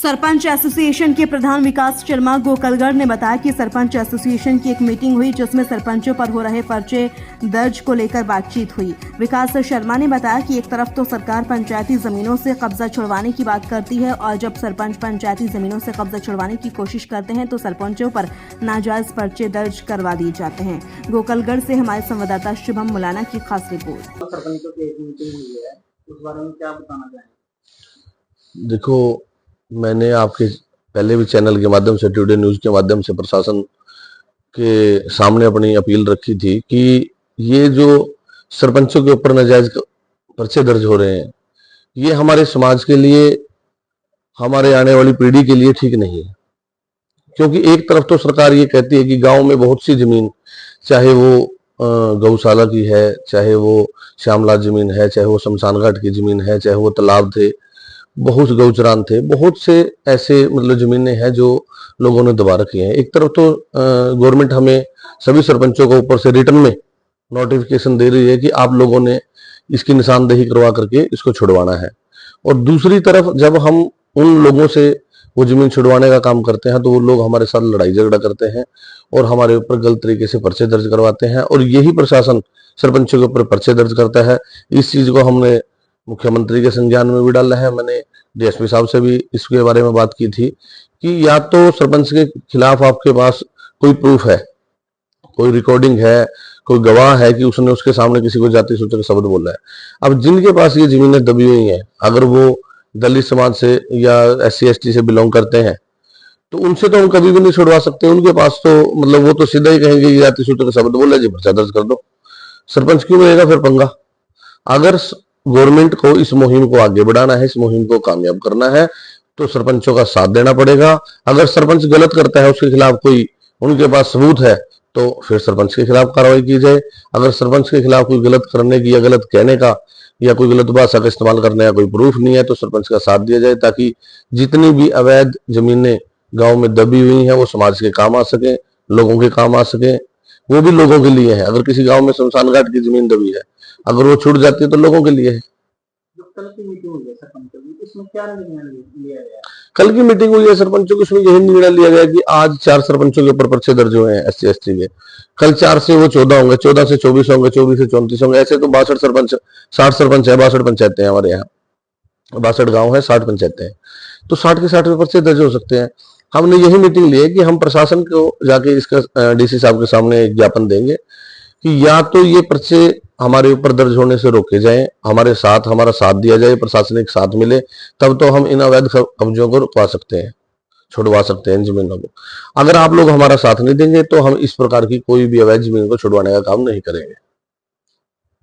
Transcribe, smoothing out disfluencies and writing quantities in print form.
Sarpanch association के प्रधान विकास शर्मा गोकलगढ़ ने बताया कि सरपंच एसोसिएशन की एक मीटिंग हुई जिसमें सरपंचों पर हो रहे पर्चे दर्ज को लेकर बातचीत हुई। विकास शर्मा ने बताया कि एक तरफ तो सरकार पंचायती जमीनों से कब्जा छुड़वाने की बात करती है और जब सरपंच पंचायती जमीनों से कब्जा छुड़वाने की कोशिश करते हैं तो सरपंचों पर नाजायज पर्चे दर्ज करवा दिए जाते हैं। गोकलगढ़ से हमारे संवाददाता शुभम मुलाना की खास रिपोर्ट। सरपंचों की एक मीटिंग हुई है, उस बारे में क्या बताना चाहेंगे? देखो, मैंने आपके पहले भी चैनल के माध्यम से, टुडे न्यूज के माध्यम से प्रशासन के सामने अपनी अपील रखी थी कि ये जो सरपंचों के ऊपर नाजायज पर्चे दर्ज हो रहे हैं, ये हमारे समाज के लिए, हमारे आने वाली पीढ़ी के लिए ठीक नहीं है। क्योंकि एक तरफ तो सरकार ये कहती है कि गांव में बहुत सी जमीन, चाहे वो गौशाला की है, चाहे वो श्यामला जमीन है, चाहे वो शमशान घाट की जमीन है, चाहे वो तालाब थे, बहुत गौचरान थे, बहुत से ऐसे मतलब जमीनें हैं जो लोगों ने दबा रखी हैं। एक तरफ तो गवर्नमेंट हमें सभी सरपंचों को ऊपर से रिटर्न में नोटिफिकेशन दे रही है कि आप लोगों ने इसकी निशानदेही करवा करके इसको छुड़वाना है, और दूसरी तरफ जब हम उन लोगों से वो जमीन छुड़वाने का काम करते हैं तो वो लोग हमारे साथ लड़ाई झगड़ा करते हैं और हमारे ऊपर गलत तरीके से पर्चे दर्ज करवाते हैं, और यही प्रशासन सरपंचों के ऊपर पर्चे दर्ज करता है। इस चीज को हमने मुख्यमंत्री के संज्ञान में भी डाला है। मैंने डीएसपी साहब से भी इसके बारे में बात की थी कि या तो सरपंच के खिलाफ आपके पास कोई प्रूफ है, कोई रिकॉर्डिंग है, कोई गवाह है कि उसने उसके सामने किसी को जाति सूचक शब्द बोला है। अब जिनके पास ये जमीनें दबी हुई हैं, अगर वो दलित समाज से या SC ST से बिलोंग करते हैं तो उनसे तो हम कभी भी नहीं छुड़वा सकते। उनके पास तो मतलब वो तो सीधा ही कहेंगे ये जाति सूचक शब्द बोला जी, पर्चा दर्ज कर दो। सरपंच क्यों रहेगा फिर पंगा? अगर गवर्नमेंट को इस मुहिम को आगे बढ़ाना है, इस मुहिम को कामयाब करना है, तो सरपंचों का साथ देना पड़ेगा। अगर सरपंच गलत करता है, उसके खिलाफ कोई उनके पास सबूत है, तो फिर सरपंच के खिलाफ कार्रवाई की जाए। अगर सरपंच के खिलाफ कोई गलत करने की या गलत कहने का या कोई गलत भाषा का इस्तेमाल करने का कोई प्रूफ नहीं है, तो सरपंच का साथ दिया जाए, ताकि जितनी भी अवैध जमीनें गांव में दबी हुई हैं वो समाज के काम आ सके, लोगों के काम आ सके। वो भी लोगों के लिए है। अगर किसी गांव में शमशान घाट की जमीन दबी है, अगर वो छूट जाती है तो लोगों के लिए है। जो कल की मीटिंग हुई है सरपंचों की, इसमें क्या निर्णय लिया गया? कल की मीटिंग हुई है सरपंचों की, उसमें यही निर्णय लिया गया कि आज 4 सरपंचों के ऊपर पर्चे दर्ज हुए हैं SC ST के। कल 4 से वो 14 होंगे, 14 से 24 होंगे, 24 से 34 होंगे। ऐसे तो 62 सरपंच, 60 सरपंच है, 62 पंचायतें हैं हमारे यहाँ, 62 गाँव है, 60 पंचायतें हैं, तो 60 के 60 पर्चे दर्ज हो सकते हैं। हमने यही मीटिंग ली है कि हम प्रशासन को जाके इसका DC साहब के सामने एक ज्ञापन देंगे कि या तो ये पर्चे हमारे ऊपर दर्ज होने से रोके जाएं, हमारे साथ हमारा साथ दिया जाए, प्रशासनिक साथ मिले, तब तो हम इन अवैध कब्जों को रुकवा सकते हैं, छुड़वा सकते हैं इन जमीनों को। अगर आप लोग हमारा साथ नहीं देंगे तो हम इस प्रकार की कोई भी अवैध जमीन को छुड़वाने का काम नहीं करेंगे।